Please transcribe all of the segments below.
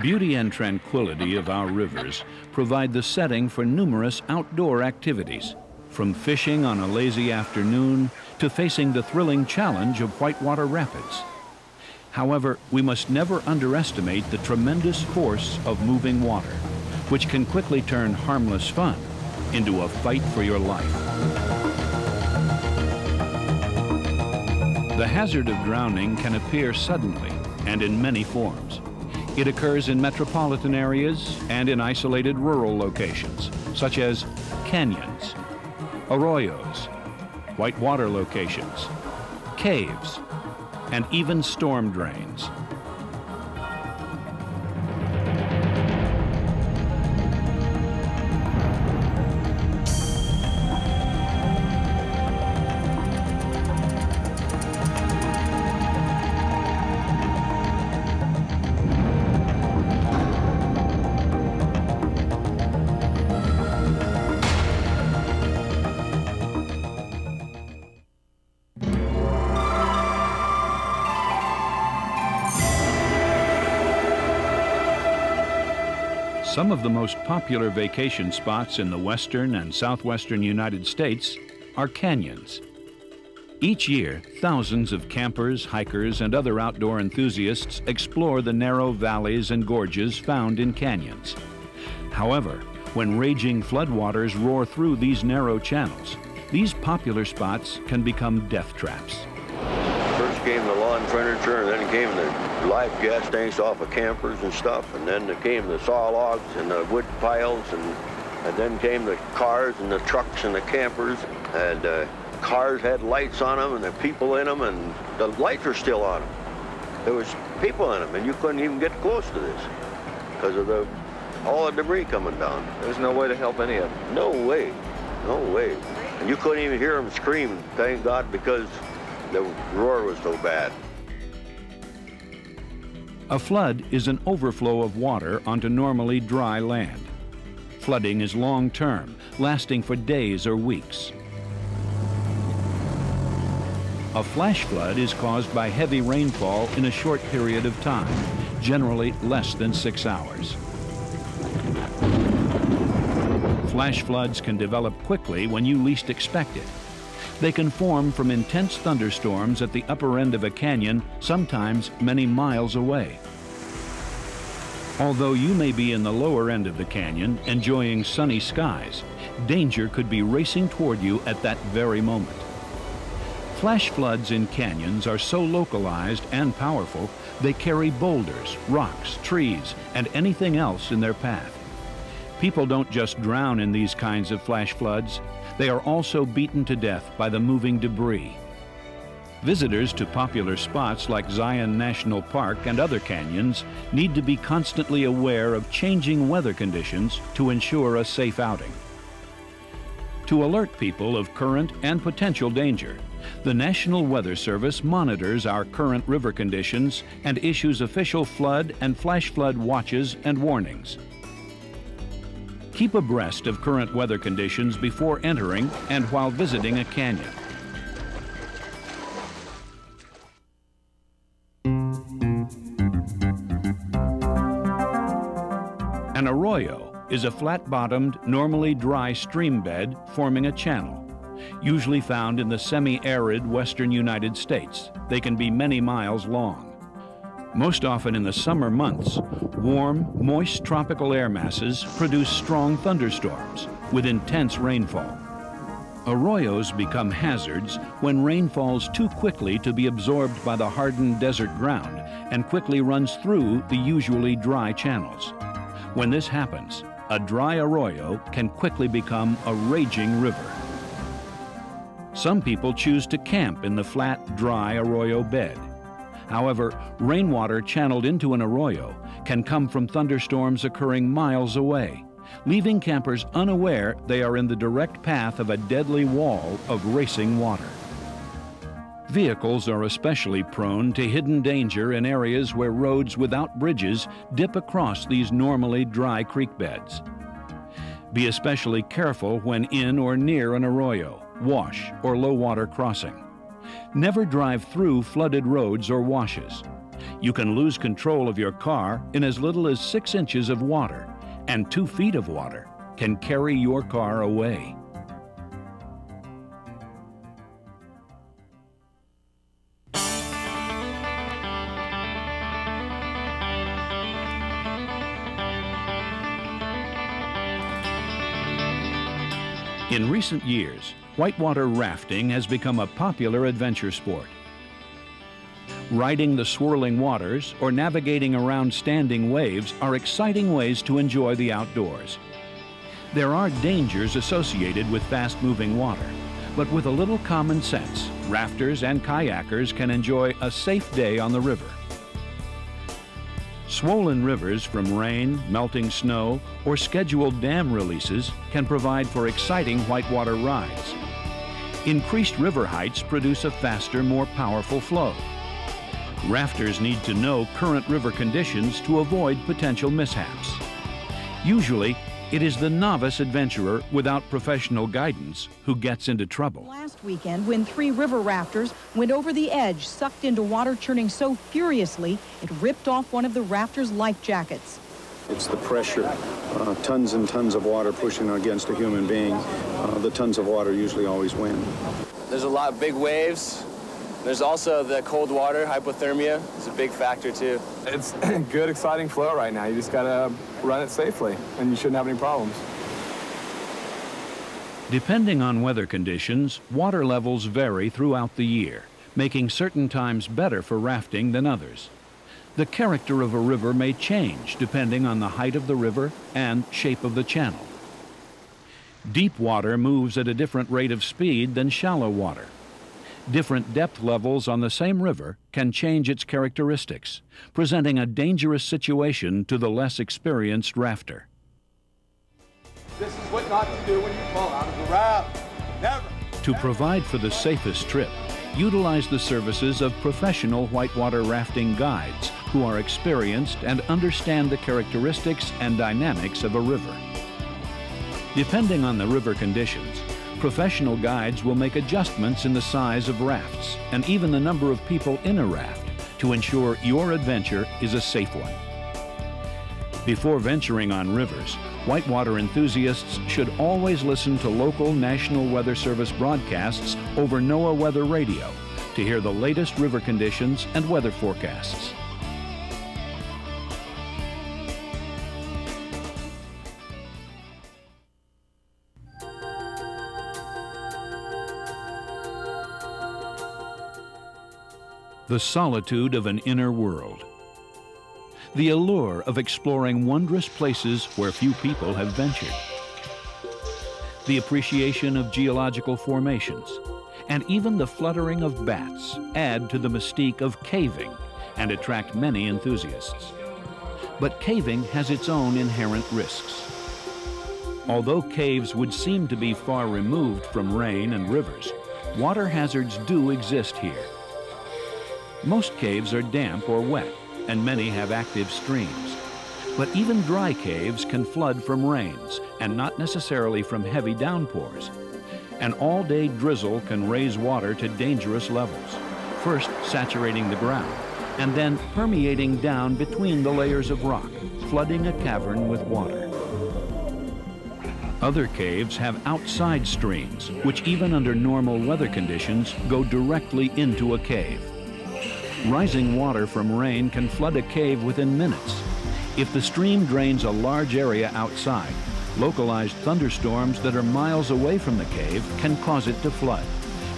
beauty and tranquility of our rivers provide the setting for numerous outdoor activities, from fishing on a lazy afternoon to facing the thrilling challenge of whitewater rapids. However, we must never underestimate the tremendous force of moving water, which can quickly turn harmless fun into a fight for your life. The hazard of drowning can appear suddenly and in many forms. It occurs in metropolitan areas and in isolated rural locations, such as canyons, arroyos, whitewater locations, caves, and even storm drains. Some of the most popular vacation spots in the western and southwestern United States are canyons. Each year, thousands of campers, hikers, and other outdoor enthusiasts explore the narrow valleys and gorges found in canyons. However, when raging floodwaters roar through these narrow channels, these popular spots can become death traps. First came the lawn furniture, and then came the live gas tanks off of campers and stuff, and then came the saw logs and the wood piles, and then came the cars and the trucks and the campers, and cars had lights on them and the people in them, and the lights are still on them. There was people in them, and you couldn't even get close to this because of all the debris coming down. There's no way to help any of them. No way, no way. And you couldn't even hear them scream, thank God, because the roar was so bad. A flood is an overflow of water onto normally dry land. Flooding is long-term, lasting for days or weeks. A flash flood is caused by heavy rainfall in a short period of time, generally less than 6 hours. Flash floods can develop quickly when you least expect it. They can form from intense thunderstorms at the upper end of a canyon, sometimes many miles away. Although you may be in the lower end of the canyon, enjoying sunny skies, danger could be racing toward you at that very moment. Flash floods in canyons are so localized and powerful, they carry boulders, rocks, trees, and anything else in their path. People don't just drown in these kinds of flash floods. They are also beaten to death by the moving debris. Visitors to popular spots like Zion National Park and other canyons need to be constantly aware of changing weather conditions to ensure a safe outing. To alert people of current and potential danger, the National Weather Service monitors our current river conditions and issues official flood and flash flood watches and warnings. Keep abreast of current weather conditions before entering and while visiting a canyon. An arroyo is a flat-bottomed, normally dry stream bed forming a channel, usually found in the semi-arid western United States. They can be many miles long. Most often in the summer months, warm, moist tropical air masses produce strong thunderstorms with intense rainfall. Arroyos become hazards when rain falls too quickly to be absorbed by the hardened desert ground and quickly runs through the usually dry channels. When this happens, a dry arroyo can quickly become a raging river. Some people choose to camp in the flat, dry arroyo bed. However, rainwater channeled into an arroyo can come from thunderstorms occurring miles away, leaving campers unaware they are in the direct path of a deadly wall of racing water. Vehicles are especially prone to hidden danger in areas where roads without bridges dip across these normally dry creek beds. Be especially careful when in or near an arroyo, wash, or low-water crossing. Never drive through flooded roads or washes. You can lose control of your car in as little as 6 inches of water, and 2 feet of water can carry your car away. In recent years, whitewater rafting has become a popular adventure sport. Riding the swirling waters or navigating around standing waves are exciting ways to enjoy the outdoors. There are dangers associated with fast-moving water, but with a little common sense, rafters and kayakers can enjoy a safe day on the river. Swollen rivers from rain, melting snow, or scheduled dam releases can provide for exciting whitewater rides. Increased river heights produce a faster, more powerful flow. Rafters need to know current river conditions to avoid potential mishaps. Usually, it is the novice adventurer without professional guidance who gets into trouble. Last weekend, when 3 river rafters went over the edge, sucked into water churning so furiously, it ripped off one of the rafters' life jackets. It's the pressure, tons and tons of water pushing against a human being. The tons of water usually always win. There's a lot of big waves. There's also the cold water, hypothermia is a big factor too. It's good, exciting flow right now. You just gotta run it safely and you shouldn't have any problems. Depending on weather conditions, water levels vary throughout the year, making certain times better for rafting than others. The character of a river may change depending on the height of the river and shape of the channel. Deep water moves at a different rate of speed than shallow water. Different depth levels on the same river can change its characteristics, presenting a dangerous situation to the less experienced rafter. This is what not to do when you fall out of the raft. Never. To provide for the safest trip, utilize the services of professional whitewater rafting guides who are experienced and understand the characteristics and dynamics of a river. Depending on the river conditions, professional guides will make adjustments in the size of rafts and even the number of people in a raft to ensure your adventure is a safe one. Before venturing on rivers, whitewater enthusiasts should always listen to local National Weather Service broadcasts over NOAA Weather Radio to hear the latest river conditions and weather forecasts. The solitude of an inner world. The allure of exploring wondrous places where few people have ventured. The appreciation of geological formations, and even the fluttering of bats add to the mystique of caving and attract many enthusiasts. But caving has its own inherent risks. Although caves would seem to be far removed from rain and rivers, water hazards do exist here. Most caves are damp or wet, and many have active streams. But even dry caves can flood from rains, and not necessarily from heavy downpours. An all-day drizzle can raise water to dangerous levels, first saturating the ground, and then permeating down between the layers of rock, flooding a cavern with water. Other caves have outside streams, which even under normal weather conditions go directly into a cave. Rising water from rain can flood a cave within minutes. If the stream drains a large area outside, localized thunderstorms that are miles away from the cave can cause it to flood,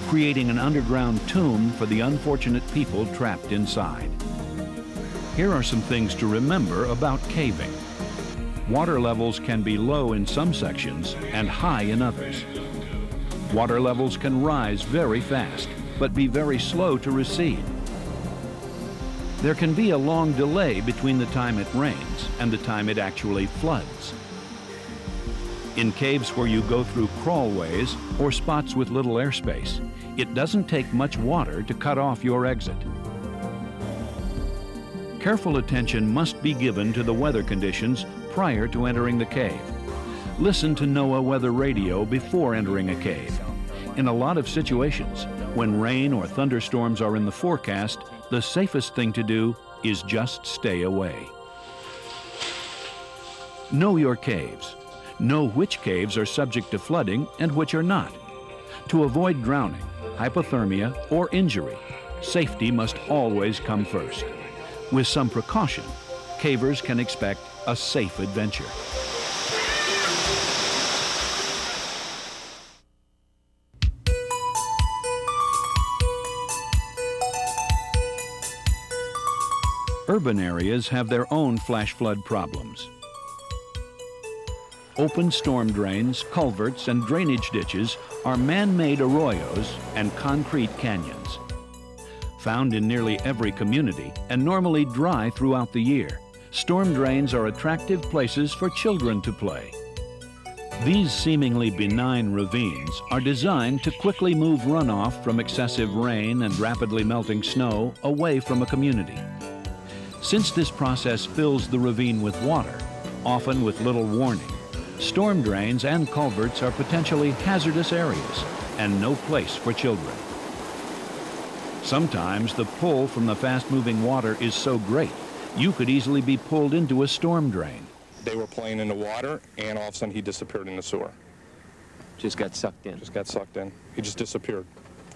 creating an underground tomb for the unfortunate people trapped inside. Here are some things to remember about caving. Water levels can be low in some sections and high in others. Water levels can rise very fast, but be very slow to recede. There can be a long delay between the time it rains and the time it actually floods. In caves where you go through crawlways or spots with little airspace, it doesn't take much water to cut off your exit. Careful attention must be given to the weather conditions prior to entering the cave. Listen to NOAA Weather Radio before entering a cave. In a lot of situations, when rain or thunderstorms are in the forecast, the safest thing to do is just stay away. Know your caves. Know which caves are subject to flooding and which are not. To avoid drowning, hypothermia, or injury, safety must always come first. With some precaution, cavers can expect a safe adventure. Urban areas have their own flash flood problems. Open storm drains, culverts, and drainage ditches are man-made arroyos and concrete canyons. Found in nearly every community and normally dry throughout the year, storm drains are attractive places for children to play. These seemingly benign ravines are designed to quickly move runoff from excessive rain and rapidly melting snow away from a community. Since this process fills the ravine with water, often with little warning, storm drains and culverts are potentially hazardous areas and no place for children. Sometimes the pull from the fast-moving water is so great, you could easily be pulled into a storm drain. They were playing in the water, and all of a sudden he disappeared in the sewer. Just got sucked in. Just got sucked in. He just disappeared.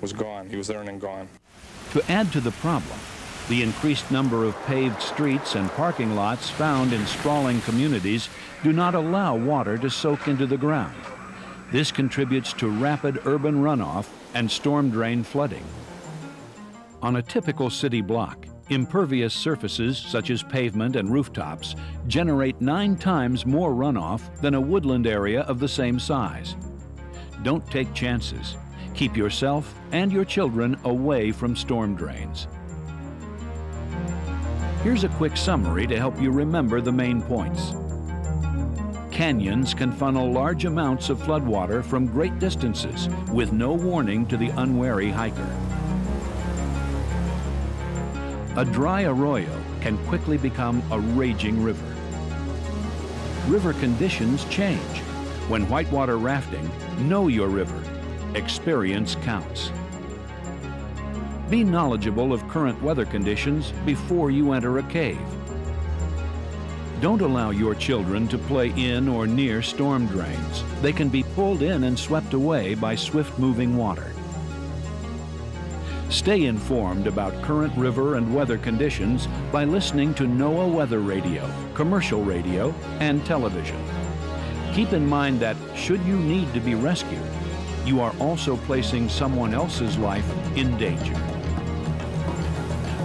Was gone. He was there and then gone. To add to the problem, the increased number of paved streets and parking lots found in sprawling communities do not allow water to soak into the ground. This contributes to rapid urban runoff and storm drain flooding. On a typical city block, impervious surfaces such as pavement and rooftops generate 9 times more runoff than a woodland area of the same size. Don't take chances. Keep yourself and your children away from storm drains. Here's a quick summary to help you remember the main points. Canyons can funnel large amounts of floodwater from great distances with no warning to the unwary hiker. A dry arroyo can quickly become a raging river. River conditions change. When whitewater rafting, know your river. Experience counts. Be knowledgeable of current weather conditions before you enter a cave. Don't allow your children to play in or near storm drains. They can be pulled in and swept away by swift-moving water. Stay informed about current river and weather conditions by listening to NOAA weather radio, commercial radio, and television. Keep in mind that should you need to be rescued, you are also placing someone else's life in danger.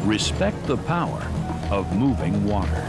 Respect the power of moving water.